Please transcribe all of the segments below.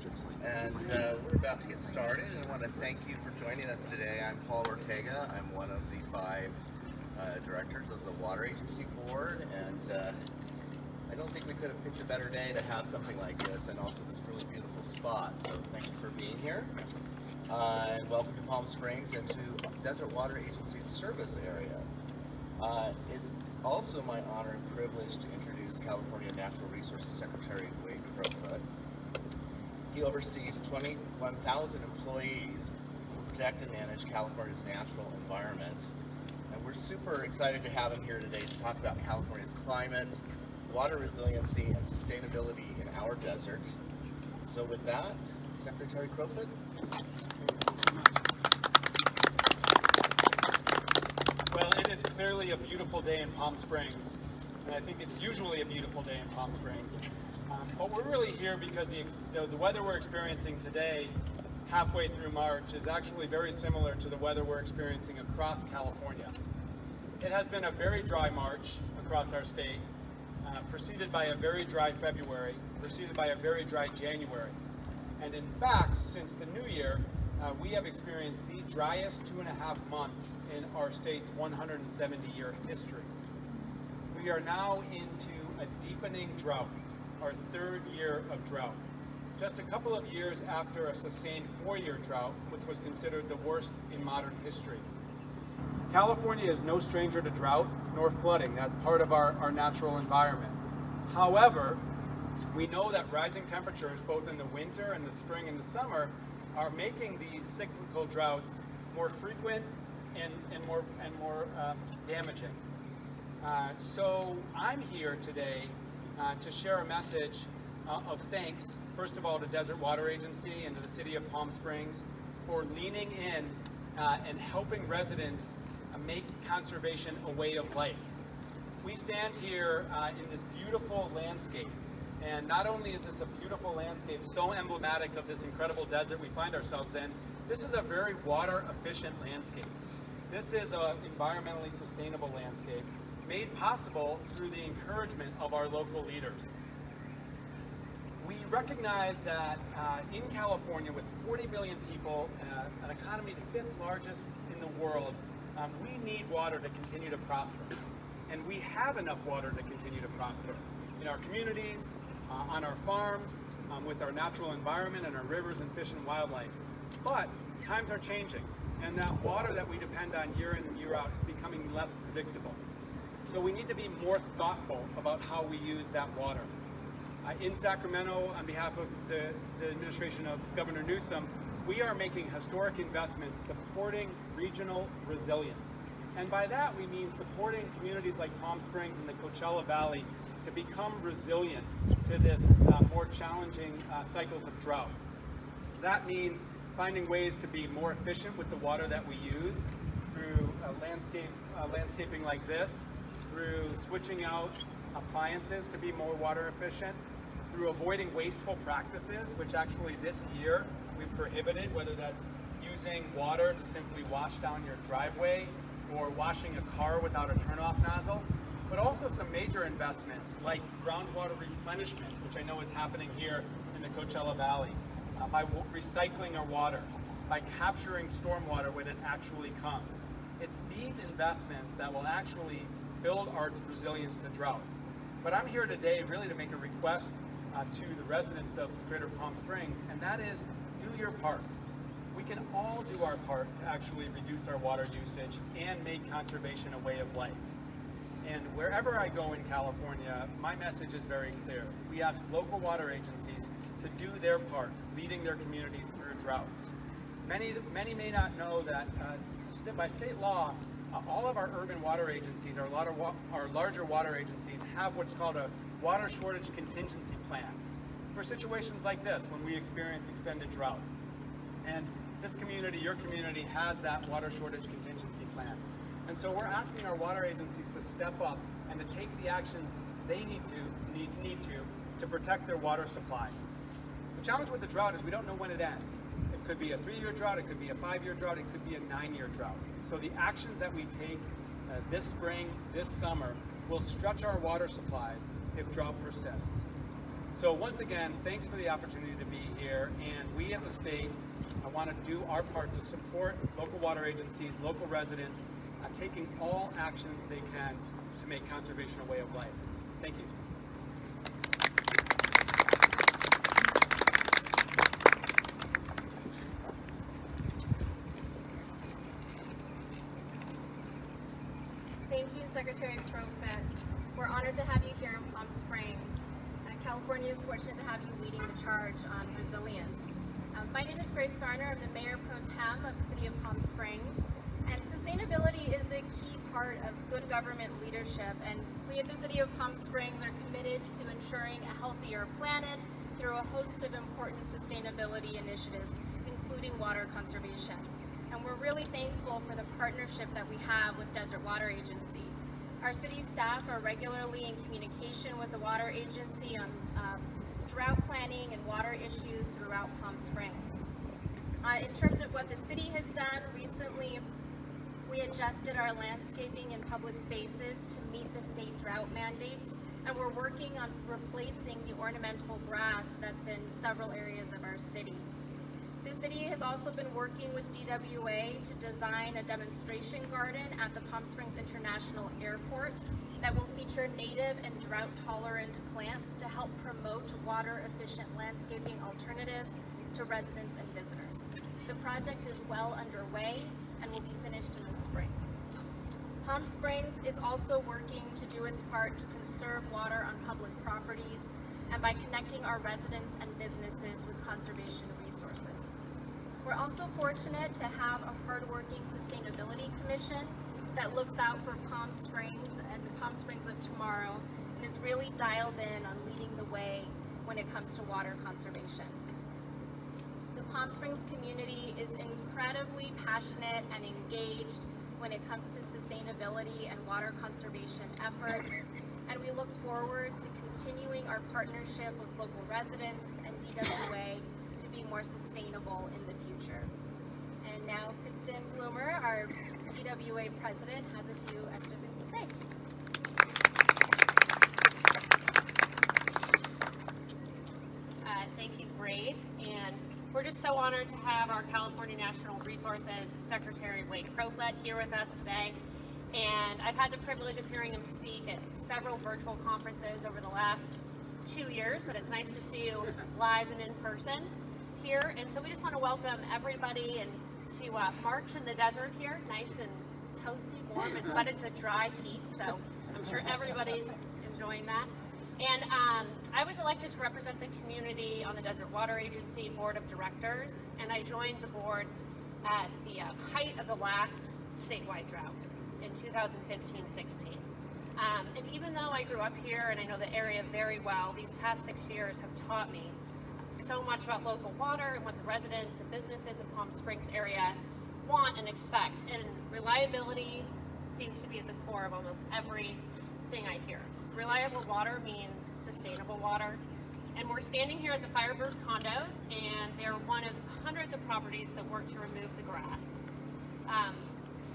And we're about to get started, and I want to thank you for joining us today. I'm Paul Ortega. I'm one of the 5 directors of the Water Agency Board, and I don't think we could have picked a better day to have something like this, and also this really beautiful spot. So thank you for being here, and welcome to Palm Springs and to Desert Water Agency's service area. It's also my honor and privilege to introduce California Natural Resources Secretary Wade Crowfoot. He oversees 21,000 employees who protect and manage California's natural environment. And we're super excited to have him here today to talk about California's climate, water resiliency, and sustainability in our desert. So with that, Secretary Crowfoot. Well, it is clearly a beautiful day in Palm Springs, and I think it's usually a beautiful day in Palm Springs. But we're really here because the weather we're experiencing today, halfway through March, is actually very similar to the weather we're experiencing across California. It has been a very dry March across our state, preceded by a very dry February, preceded by a very dry January. And in fact, since the new year, we have experienced the driest 2.5 months in our state's 170-year history. We are now into a deepening drought, our 3rd year of drought. Just a couple of years after a sustained 4-year drought, which was considered the worst in modern history. California is no stranger to drought nor flooding. That's part of our natural environment. However, we know that rising temperatures, both in the winter and the spring and the summer, are making these cyclical droughts more frequent and more damaging. So I'm here today to share a message of thanks, first of all, to Desert Water Agency and to the City of Palm Springs for leaning in and helping residents make conservation a way of life. We stand here in this beautiful landscape, and not only is this a beautiful landscape so emblematic of this incredible desert we find ourselves in, this is a very water efficient landscape. This is an environmentally sustainable landscape made possible through the encouragement of our local leaders. We recognize that in California, with 40 million people, an economy the 5th largest in the world, we need water to continue to prosper. And we have enough water to continue to prosper in our communities, on our farms, with our natural environment and our rivers and fish and wildlife. But times are changing, and that water that we depend on year in and year out is becoming less predictable. So we need to be more thoughtful about how we use that water. In Sacramento, on behalf of the administration of Governor Newsom, we are making historic investments supporting regional resilience. And by that we mean supporting communities like Palm Springs and the Coachella Valley to become resilient to this more challenging cycles of drought. That means finding ways to be more efficient with the water that we use through landscaping like this, through switching out appliances to be more water efficient, through avoiding wasteful practices, which actually this year we've prohibited, whether that's using water to simply wash down your driveway or washing a car without a turnoff nozzle, but also some major investments like groundwater replenishment, which I know is happening here in the Coachella Valley, by recycling our water, by capturing stormwater when it actually comes. It's these investments that will actually build our resilience to drought. But I'm here today really to make a request to the residents of Greater Palm Springs, and that is, do your part. We can all do our part to actually reduce our water usage and make conservation a way of life. And wherever I go in California, my message is very clear. We ask local water agencies to do their part, leading their communities through drought. Many may not know that by state law, all of our urban water agencies, our larger water agencies, have what's called a water shortage contingency plan for situations like this when we experience extended drought. And this community, your community, has that water shortage contingency plan. And so we're asking our water agencies to step up and to take the actions they need to protect their water supply. The challenge with the drought is we don't know when it ends. It could be a 3-year drought, it could be a 5-year drought, it could be a 9-year drought. So the actions that we take this spring, this summer, will stretch our water supplies if drought persists. So once again, thanks for the opportunity to be here, and we at the state want to do our part to support local water agencies, local residents, taking all actions they can to make conservation a way of life. Thank you. Thank you, Secretary Proflet. We're honored to have you here in Palm Springs. California is fortunate to have you leading the charge on resilience. My name is Grace Garner. I'm the Mayor Pro Tem of the City of Palm Springs. And sustainability is a key part of good government leadership. And we at the City of Palm Springs are committed to ensuring a healthier planet through a host of important sustainability initiatives, including water conservation. And we're really thankful for the partnership that we have with Desert Water Agency. Our city staff are regularly in communication with the water agency on drought planning and water issues throughout Palm Springs. In terms of what the city has done, recently we adjusted our landscaping in public spaces to meet the state drought mandates, and we're working on replacing the ornamental grass that's in several areas of our city. The city has also been working with DWA to design a demonstration garden at the Palm Springs International Airport that will feature native and drought-tolerant plants to help promote water-efficient landscaping alternatives to residents and visitors. The project is well underway and will be finished in the spring. Palm Springs is also working to do its part to conserve water on public properties and by connecting our residents and businesses with conservation resources. We're also fortunate to have a hardworking Sustainability Commission that looks out for Palm Springs and the Palm Springs of tomorrow and is really dialed in on leading the way when it comes to water conservation. The Palm Springs community is incredibly passionate and engaged when it comes to sustainability and water conservation efforts, and we look forward to continuing our partnership with local residents and DWA to be more sustainable in the future. And now Kristen Bloomer, our DWA president, has a few extra things to say. Thank you, Grace, and we're just so honored to have our California National Resources Secretary Wade Proflet here with us today. And I've had the privilege of hearing him speak at several virtual conferences over the last 2 years, but it's nice to see you live and in person here. And so we just want to welcome everybody and to march in the desert here, nice and toasty, warm, but it's a dry heat, so I'm sure everybody's enjoying that. And I was elected to represent the community on the Desert Water Agency Board of Directors, and I joined the board at the height of the last statewide drought in 2015-16. And even though I grew up here and I know the area very well, these past 6 years have taught me so much about local water and what the residents and businesses in Palm Springs area want and expect. And reliability seems to be at the core of almost everything I hear. Reliable water means sustainable water. And we're standing here at the Firebird condos, and they're one of hundreds of properties that work to remove the grass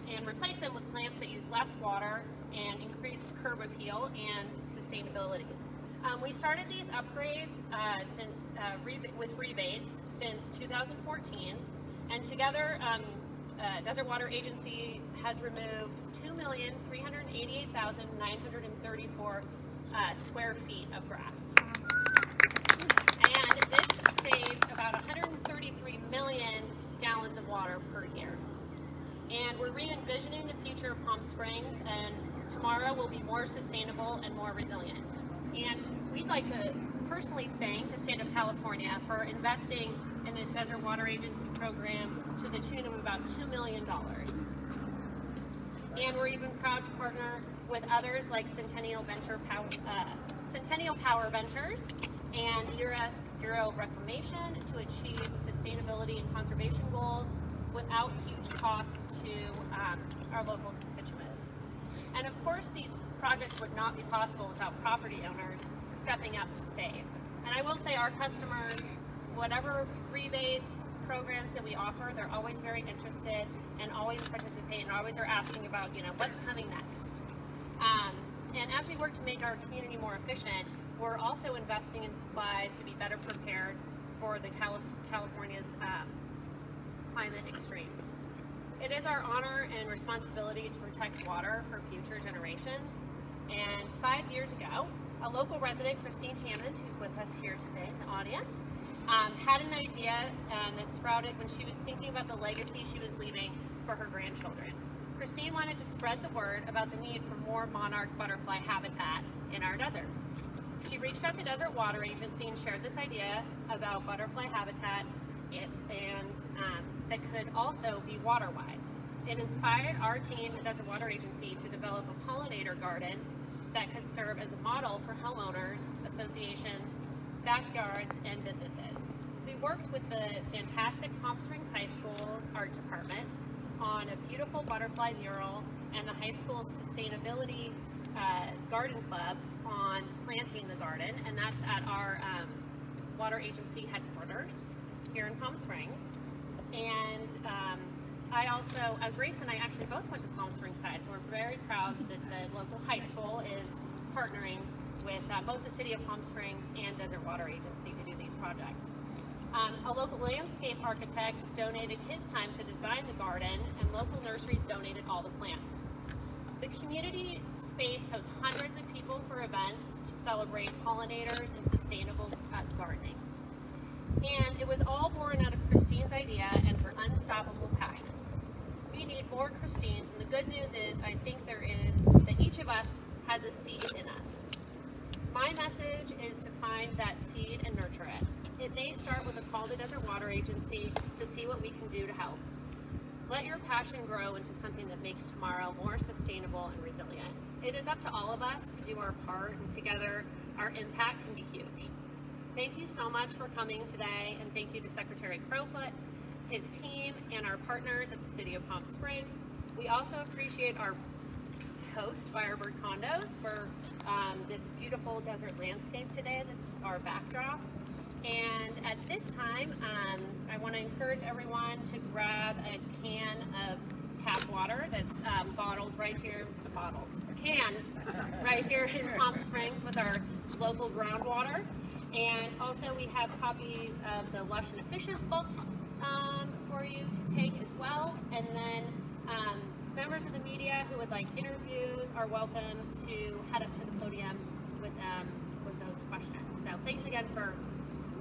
and replace them with plants that use less water and increased curb appeal and sustainability. We started these upgrades with rebates since 2014, and together Desert Water Agency has removed 2,388,934 square feet of grass. And this saves about 133 million gallons of water per year. And we're re-envisioning the future of Palm Springs, and tomorrow will be more sustainable and more resilient. And we'd like to personally thank the state of California for investing in this Desert Water Agency program to the tune of about $2 million. And we're even proud to partner with others like Centennial Power Ventures and the U.S. Bureau of Reclamation to achieve sustainability and conservation goals without huge costs to our local constituents. And of course, these projects would not be possible without property owners stepping up to save. And I will say our customers, whatever rebates, programs that we offer, they're always very interested and always participate and always are asking about, what's coming next. And as we work to make our community more efficient, we're also investing in supplies to be better prepared for the California's climate extremes. It is our honor and responsibility to protect water for future generations. And 5 years ago, a local resident, Christine Hammond, who's with us here today in the audience, had an idea that sprouted when she was thinking about the legacy she was leaving for her grandchildren. Christine wanted to spread the word about the need for more monarch butterfly habitat in our desert. She reached out to Desert Water Agency and shared this idea about butterfly habitat that could also be water-wise. It inspired our team at Desert Water Agency to develop a pollinator garden that could serve as a model for homeowners, associations, backyards, and businesses. We worked with the fantastic Palm Springs High School Art Department on a beautiful butterfly mural and the high school's sustainability garden club on planting the garden, and that's at our water agency headquarters here in Palm Springs. And Grace and I actually both went to Palm Springs High, so we're very proud that the local high school is partnering with both the City of Palm Springs and Desert Water Agency to do these projects. A local landscape architect donated his time to design the garden, and local nurseries donated all the plants. The community space hosts hundreds of people for events to celebrate pollinators and sustainable gardening. And it was all born out of Christine's idea and her unstoppable passion. We need more Christines, and the good news is I think that each of us has a seed in us. My message is to find that seed and nurture it. It may start with a call to Desert Water Agency to see what we can do to help. Let your passion grow into something that makes tomorrow more sustainable and resilient. It is up to all of us to do our part, and together our impact can be huge. Thank you so much for coming today, and thank you to Secretary Crowfoot, his team, and our partners at the City of Palm Springs. We also appreciate our host, Firebird Condos, for this beautiful desert landscape today that's our backdrop. And at this time, I want to encourage everyone to grab a can of tap water that's canned right here in Palm Springs with our local groundwater. And also we have copies of the Lush and Efficient book for you to take as well. And then members of the media who would like interviews are welcome to head up to the podium with those questions. So thanks again for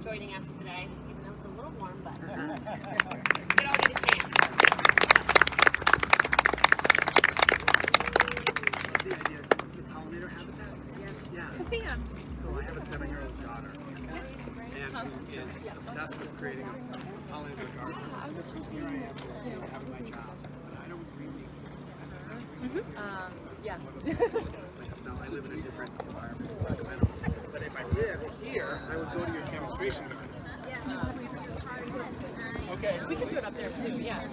joining us today, even though it's a little warm, but you can all get a chance. The idea is the pollinator habitat? Yeah. So I have a 7-year-old daughter, and who is obsessed with creating a pollinator garden. Here I am, having my child, but I don't really. Yeah. Now I live in a different environment in Sacramento. But if I lived here, I would go to your demonstration. Okay. We can do it up there too, yeah.